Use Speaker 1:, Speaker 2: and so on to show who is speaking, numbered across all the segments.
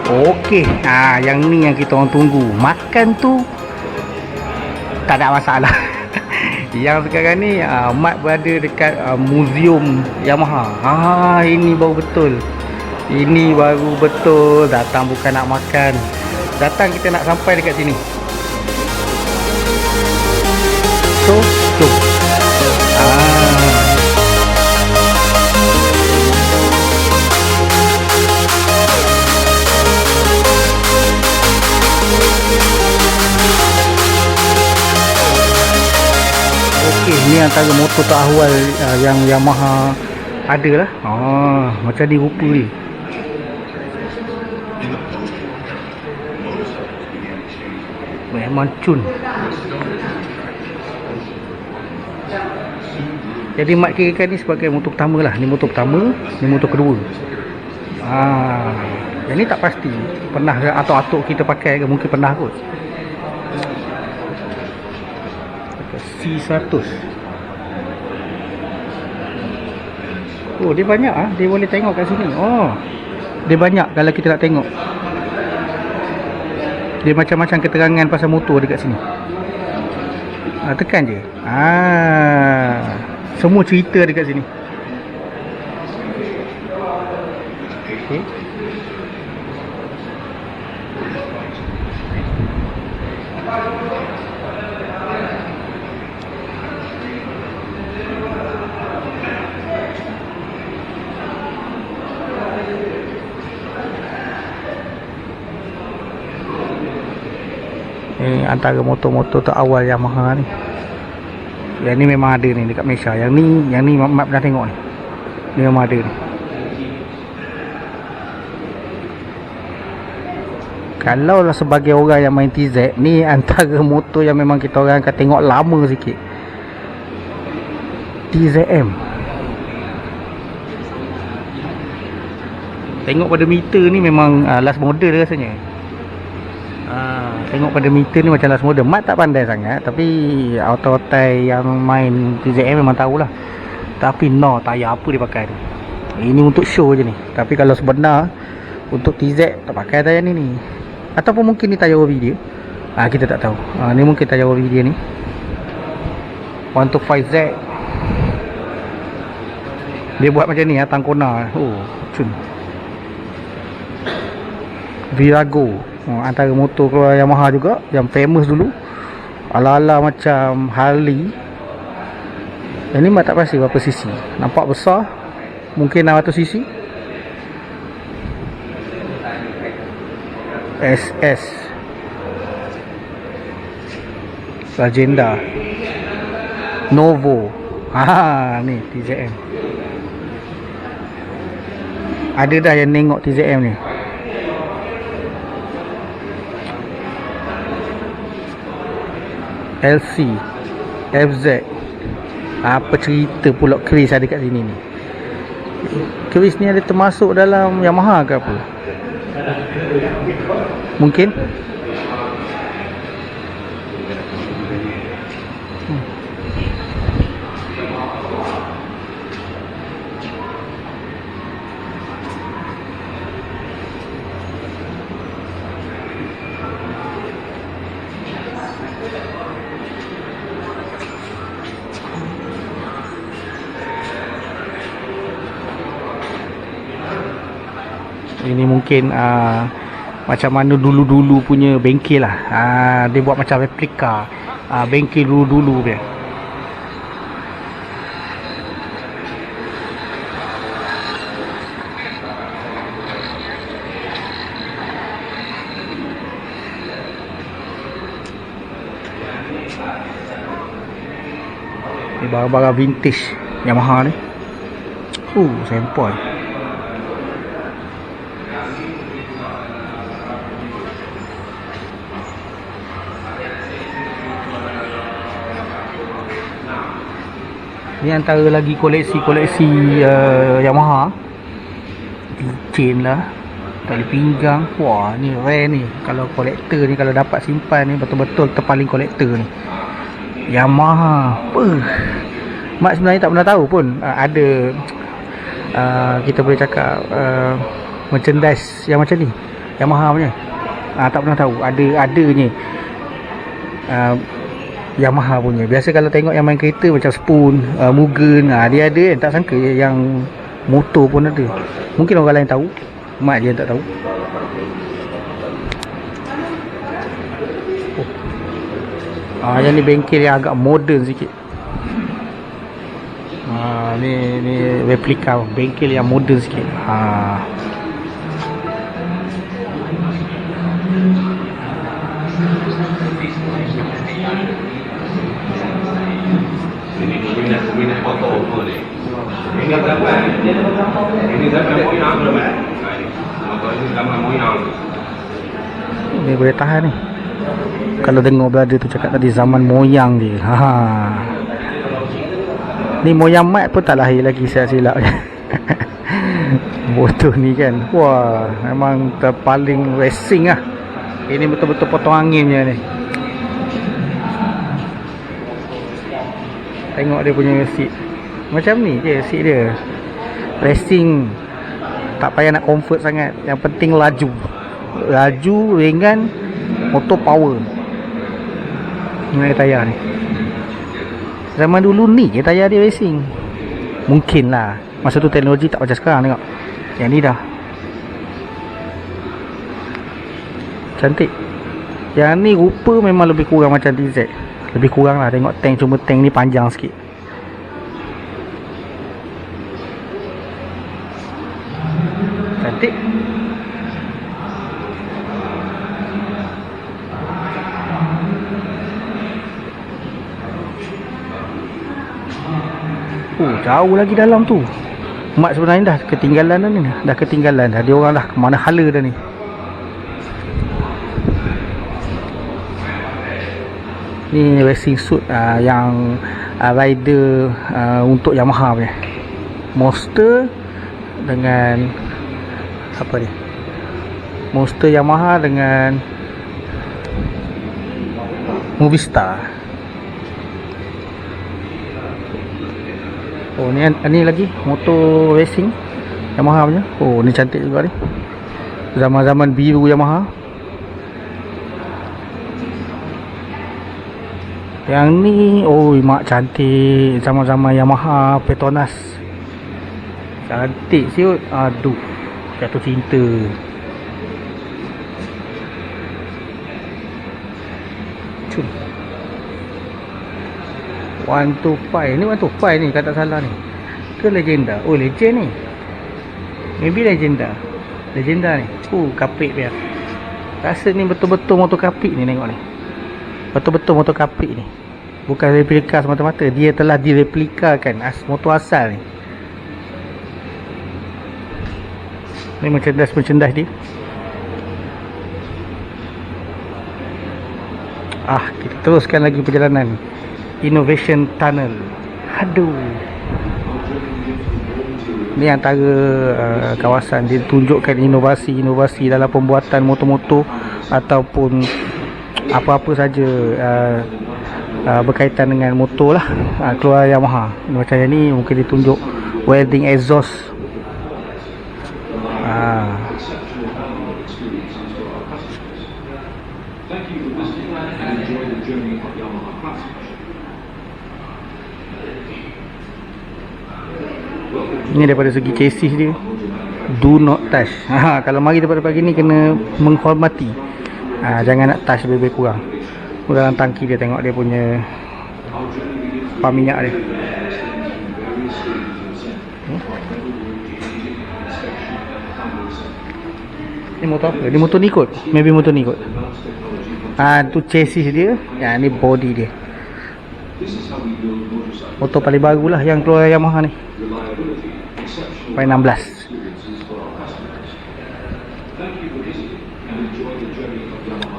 Speaker 1: Okey, yang ni yang kita orang tunggu. Makan tu tak ada masalah. Yang sekarang ni Mat berada dekat muzium Yamaha. Ini baru betul. Ini baru betul. Datang bukan nak makan. Datang kita nak sampai dekat sini. So, jom. Okey, ni antara motor terawal yang Yamaha ada lah. Macam ni rupa ni. Memang cun. Jadi Mat kirakan ni sebagai motor pertama lah. Ni motor pertama, ni motor kedua. Yang ni tak pasti pernah ke atuk-atuk kita pakai ke, mungkin pernah kot. C100. Dia banyak dia boleh tengok kat sini. Dia banyak kalau kita nak tengok. Dia macam-macam keterangan pasal motor dekat sini. Tekan je. Semua cerita dekat sini. Okey. Ini antara motor-motor terawal Yamaha ni. Yang ni memang ada ni dekat Malaysia. Yang ni Mat pernah tengok ni. Ni memang ada ni. Kalau lah sebagai orang yang main TZ, ni antara motor yang memang kita orang akan tengok lama sikit. TZM. Tengok pada meter ni memang last model rasanya. Tengok pada meter ni macam last model. Mat tak pandai sangat, tapi auto-otai yang main TZM memang tahulah. Tapi no, tayar apa dia pakai tu. Ini untuk show je ni. Tapi kalau sebenar untuk TZ tak pakai tayar ni. Ataupun mungkin ni tayar OV dia. Kita tak tahu. Ni mungkin tayar OV dia ni. 125Z. Dia buat macam ni tangkona. Cun. Virago. Antara motor keluar Yamaha juga yang famous dulu. Ala-ala macam Harley. Yang ni tak pasti berapa cc. Nampak besar. Mungkin 600 cc. SS Legenda Novo. Ni TZM. Ada dah yang tengok TZM ni. LC FZ. Apa cerita pula Chris ada kat sini ni? Chris ni ada termasuk dalam Yamaha ke apa? Mungkin. Ini mungkin macam mana dulu-dulu punya bengkel lah. Dia buat macam replika bengkel dulu-dulu dia. Ni barang-barang vintage Yamaha ni. Sampel. Ni antara lagi koleksi-koleksi Yamaha. Chain lah, tali pinggang. Wah, ni rare ni. Kalau kolektor ni, kalau dapat simpan ni, betul-betul terpaling kolektor ni. Yamaha. Mat sebenarnya tak pernah tahu pun ada kita boleh cakap merchandise yang macam ni. Yamaha punya. Tak pernah tahu adanya Yamaha punya. Biasa kalau tengok yang main kereta macam Spoon, Mugen, dia ada kan. Tak sangka yang motor pun ada. Mungkin orang lain tahu, mak dia tak tahu. Yang ni bengkel yang agak moden sikit. Ni replika bengkel yang moden sikit.
Speaker 2: Minat motor apa ni? Ini berapa? Ini zaman moyang belum eh? Motor ini zaman moyang.
Speaker 1: Ni boleh tahan ni. Kalau dengar brother tu cakap tadi zaman moyang dia. Ni moyang mat pun tak lahir lagi, saya silap. Motor ni kan, wah, memang terpaling racing lah. Ini betul-betul potong anginnya ni. Tengok dia punya seat. Macam ni je seat dia. Racing. Tak payah nak comfort sangat. Yang penting laju. Laju, ringan, motor power. Ni tayar ni. Zaman dulu ni je tayar dia racing. Mungkin lah. Masa tu teknologi tak macam sekarang, tengok. Yang ni dah. Cantik. Yang ni rupa memang lebih kurang macam DZ. Lebih kurang lah. Tengok tank, cuma tank ni panjang sikit. Cantik. Jauh lagi dalam tu. Mak sebenarnya dah ketinggalan dah ni. Dah ketinggalan dah. Dia orang dah ke mana hala dah ni. Ni racing suit yang rider untuk Yamaha punya. Monster dengan apa ni? Monster Yamaha dengan Movistar. Oh, ni lagi motor racing Yamaha punya. Oh, ni cantik juga ni. Zaman-zaman biru Yamaha. Yang ni, mak cantik. Sama-sama Yamaha Petronas. Cantik siut. Aduh, jatuh cinta. Cun 125. Ni 125 ni, kalau tak salah ni. Ke Legenda? Oh, Legend ni. Maybe Legenda. Legenda ni. Kapit dia. Rasa ni betul-betul motor kapit ni, tengok ni. Betul-betul motor kapit ni. Bukan replika semata-mata. Dia telah direplikakan motor asal ni. Ni merchandise dia. Kita teruskan lagi perjalanan. Innovation Tunnel. Aduh. Ni antara kawasan dia tunjukkan inovasi-inovasi dalam pembuatan motor-motor ataupun apa-apa saja berkaitan dengan motor lah. Keluar Yamaha. Macam yang ni mungkin ditunjuk welding exhaust. Ini daripada segi chassis dia, do not touch. Kalau mari tempat-tempat gini kena menghormati. Jangan nak touch lebih kurang. Dalam tangki dia, tengok dia punya pam minyak dia. Ni motor apa? Ni motor ni kot. Maybe motor ni kot. Tu chassis dia. Ni body dia. Motor paling baru lah yang keluar Yamaha ni. Pai 16.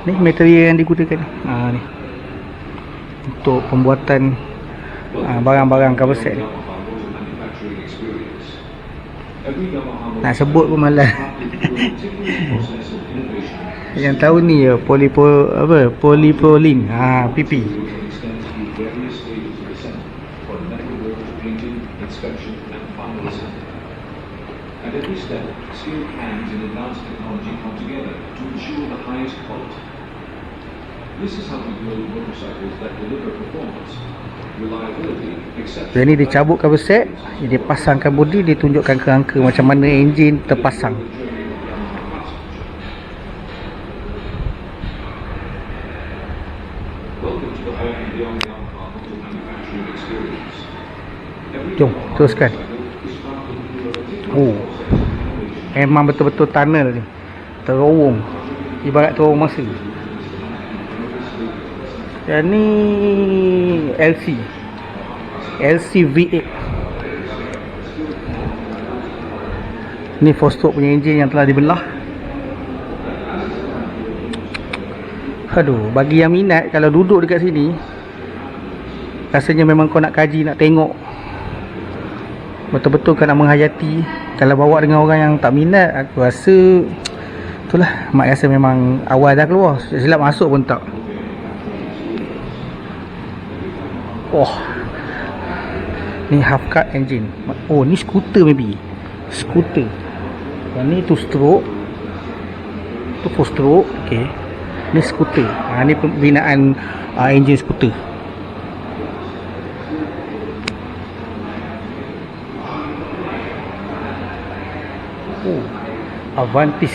Speaker 1: Ni material yang digunakan ni untuk pembuatan barang-barang cover set ni. Nak sebut pun malas. Yang tahu ni ya, polypropylene, PP.
Speaker 3: And at this level, skilled hands and advanced technology come together to ensure the highest quality. This is how we build motorcycles that deliver performance, reliability,
Speaker 1: Jadi ni dia cabut cover set, dia pasangkan body, dia tunjukkan kerangka macam mana enjin terpasang.
Speaker 3: Welcome to the home and beyond Yamaha auto manufacturing experience.
Speaker 1: Jom, teruskan. Oh, memang betul-betul tunnel ni, terowong, ibarat terowong masa. Yang ni LC V8. Ni 4-stroke punya enjin yang telah dibelah. Aduh, bagi yang minat, kalau duduk dekat sini, rasanya memang kau nak kaji, nak tengok betul-betul kau nak menghayati. Kalau bawa dengan orang yang tak minat, aku rasa itulah, mak rasa memang awal dah keluar, silap masuk pun tak. Oh, ni half cut engine. Oh, ni skuter maybe. Skuter. Yang ni 2 stroke, tu 4 stroke. Okay, ni skuter. Ni pembinaan enjin skuter. Oh, Avantis.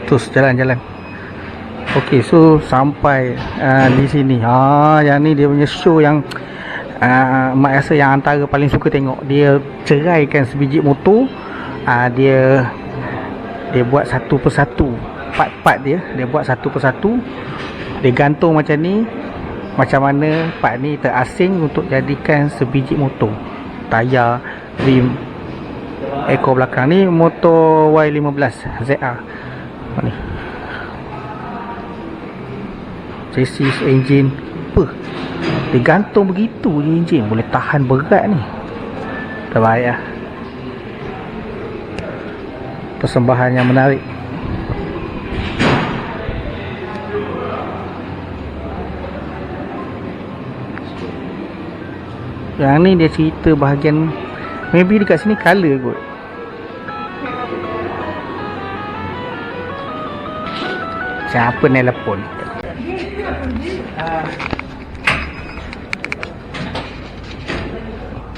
Speaker 1: Terus jalan-jalan. Okey, so sampai di sini. Yang ni dia punya show yang mak rasa yang antara paling suka tengok. Dia ceraikan sebiji motor. Dia buat satu persatu. Part-part dia buat satu persatu. Dia gantung macam ni. Macam mana part ni terasing untuk jadikan sebiji motor. Tayar, rim, ekor belakang. Ni motor Y15 ZR ni. Chassis, enjin, apa? Dia gantung begitu je enjin. Boleh tahan berat ni. Terbaik lah. Persembahan yang menarik. Yang ni dia cerita bahagian, maybe dekat sini colour kot. Siapa nelpon?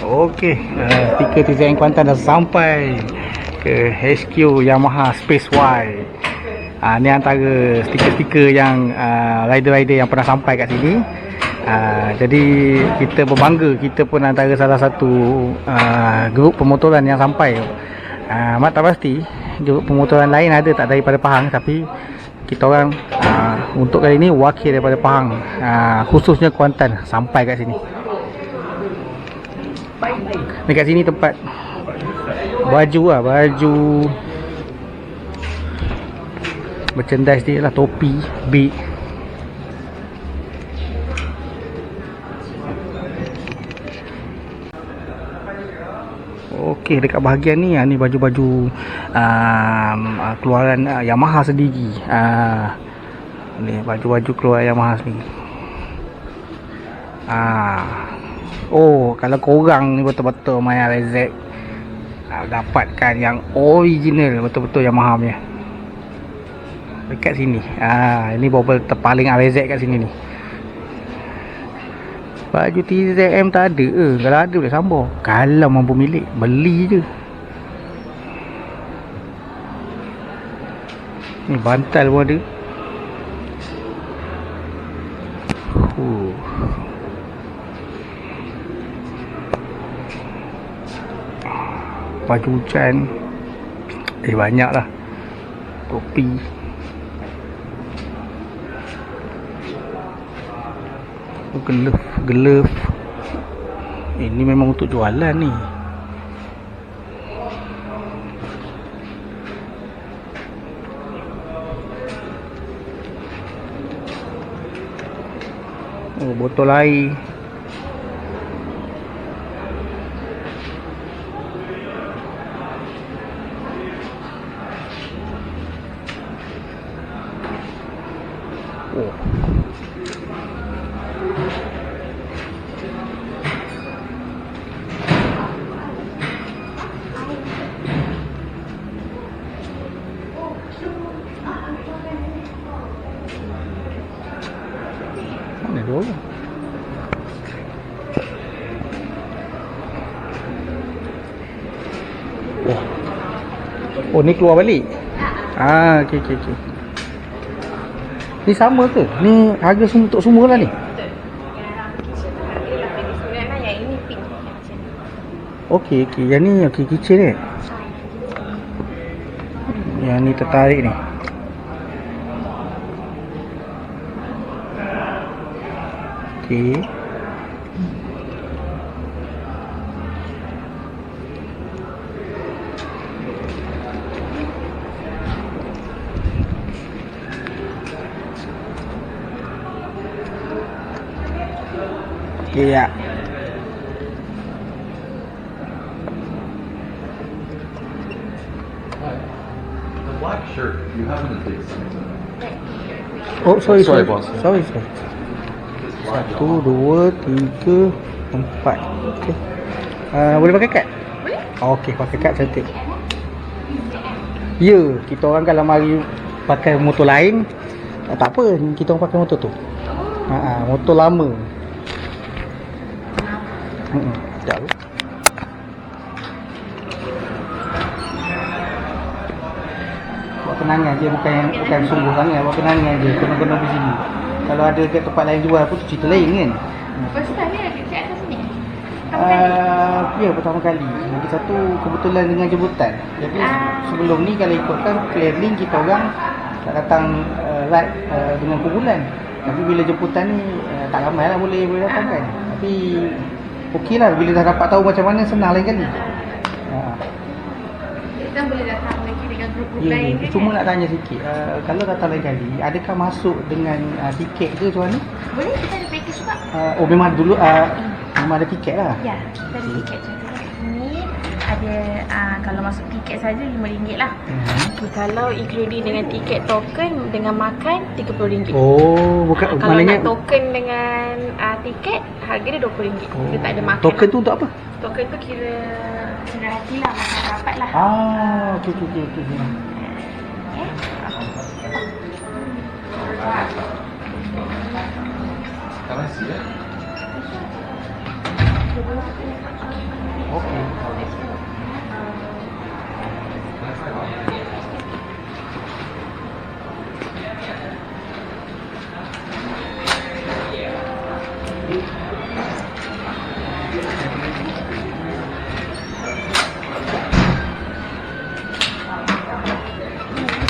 Speaker 1: Okey, stiker TZM Kuantan dah sampai ke HQ Yamaha Space Y. Ni antara stiker-stiker yang rider-rider yang pernah sampai kat sini. Jadi kita berbangga, kita pun antara salah satu grup pemotoran yang sampai. Mak tak pasti grup pemotoran lain ada tak daripada Pahang, tapi kita orang untuk kali ni wakil daripada Pahang, khususnya Kuantan sampai kat sini. Dekat sini tempat baju baju merchandise dia lah, topi, beg. Okey, dekat bahagian ni ni baju-baju keluaran Yamaha sendiri. Ni baju-baju keluaran Yamaha sendiri. Oh, kalau korang ni betul-betul main RZ, dapatkan yang original betul-betul Yamaha punya. Dekat sini. Ini bobel terpaling RZ kat sini ni. Baju TZM tak ada ke? Kalau ada boleh sambung. Kalau mampu milik, beli je. Ni bantal pun ada. Baju hujan. Banyak lah. Topi. Glove. Ini memang untuk jualan ni. Oh, botol air. Oh. Mana dua orang? Oh. Oh, ni keluar balik. Ah, okey. Ni sama ke? Ni harga untuk semua lah ni.
Speaker 4: Yang ini pink.
Speaker 1: Okey. Yang ni okey kitchen ni. Yang ni tertarik ni. Okey. Ya.
Speaker 5: The black shirt, you haven't take something.
Speaker 1: Oh, sorry.
Speaker 5: Sorry, boss.
Speaker 1: Sorry. 1, 2, 3, 4. Okey. Boleh pakai kad?
Speaker 4: Boleh.
Speaker 1: Okey, pakai kad cantik. Ya, kita orang kalau mari pakai motor lain, tak apa, kita orang pakai motor tu. Motor lama. Sekejap. Buat kenangan je, bukan sungguh sangat. Buat kenangan je, kena pergi sini. Kalau ada kat tempat lain jual pun tu cerita lain kan.
Speaker 4: First time ni lagi kat atas ni.
Speaker 1: Ya, pertama kali. Lagi satu kebetulan dengan jemputan. Jadi sebelum ni kalau ikutkan clearing kita orang tak datang ride dengan kumpulan. Tapi bila jemputan ni tak ramai lah boleh datang kan. Tapi okey lah, bila dah dapat tahu macam mana senang lain kali.
Speaker 4: Kita boleh datang lagi dengan grup-grup
Speaker 1: Ya,
Speaker 4: lain kan?
Speaker 1: cuma nak tanya sikit, kalau datang lain kali, adakah masuk dengan tiket ke macam mana?
Speaker 4: Boleh, kita ada package juga.
Speaker 1: Oh memang dulu memang ada tiket lah.
Speaker 4: Ya, kita ada tiket contohnya ini ada kalau masuk tiket saja RM5 lah. Kalau including dengan tiket token dengan makan RM30.
Speaker 1: Oh, bukan
Speaker 4: Kalau
Speaker 1: maknanya
Speaker 4: nak token dengan tiket harga dia RM20. Dia tak ada makan.
Speaker 1: token tu untuk apa?
Speaker 4: Token tu kira hati lah, makan rapat lah.
Speaker 1: Okey.
Speaker 5: Can I see it?
Speaker 1: Okey.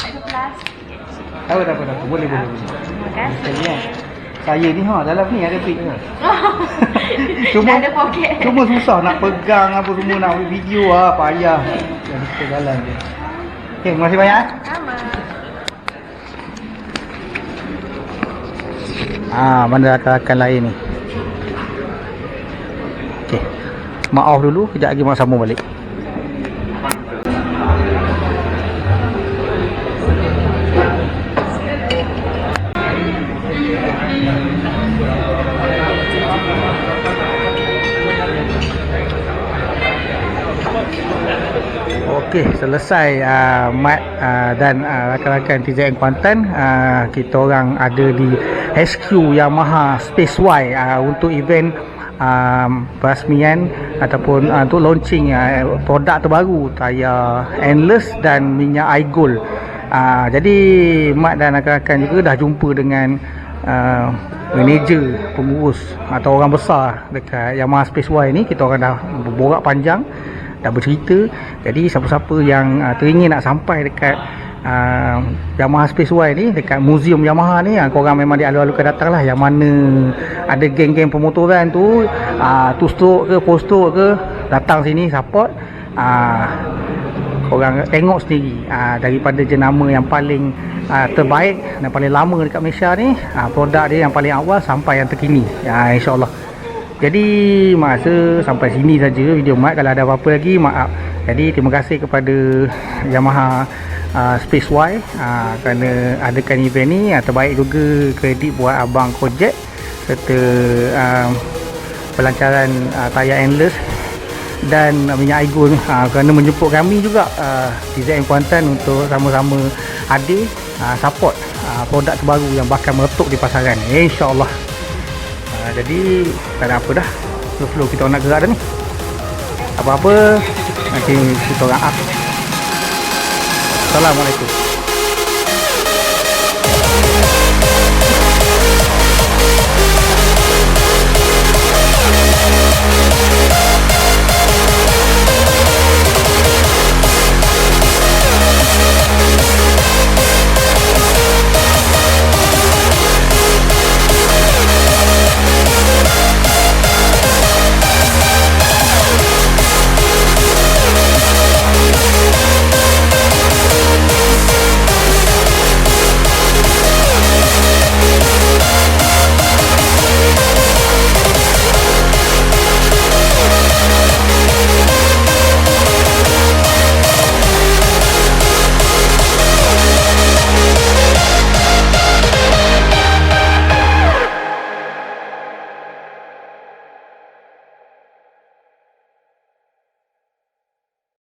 Speaker 4: Ada plastik kat sini.
Speaker 1: Tahu dah. Boleh.
Speaker 4: Terima kasih.
Speaker 1: Saya ni dalam ni ada pik ke?
Speaker 4: Dah ada poket.
Speaker 1: Cuma susah nak pegang apa semua, nak ambil video payah. Jadi kita jalan je. Okey, terima kasih banyak.
Speaker 4: Sama.
Speaker 1: Mana rakan-rakan lain ni. Okey. Maaf dulu, kejap lagi mak sambung balik. Okey, selesai Mat dan rakan-rakan TZN Kuantan. Kita orang ada di HQ Yamaha Space Y untuk event perasmian ataupun untuk launching produk terbaru tayar Endless dan minyak iGold. Jadi Mat dan rakan-rakan juga dah jumpa dengan manager, pengurus atau orang besar dekat Yamaha Space Y ni. Kita orang dah berborak panjang, dah bercerita. Jadi siapa-siapa yang teringin nak sampai dekat Yamaha Space Y ni, dekat muzium Yamaha ni, korang memang dialu-alukan datang lah. Yang mana ada geng-geng pemotoran tu, two stroke ke, four stroke ke, datang sini support. Korang tengok sendiri daripada jenama yang paling terbaik dan paling lama dekat Malaysia ni, produk dia yang paling awal sampai yang terkini, InsyaAllah. Jadi masa sampai sini saja video Mat. Kalau ada apa-apa lagi, maaf Jadi terima kasih kepada Yamaha Space Y kerana adakan event ni. Terbaik juga kredit buat abang Kojek serta pelancaran tayar endless dan minyak Aigo kerana menjemput kami juga TZM Kuantan untuk sama-sama hadir support produk terbaru yang bakal meletup di pasaran, insyaAllah. Jadi tak ada apa dah, flow kita nak gerak dah ni. Apa-apa nanti kita orang up. Assalamualaikum.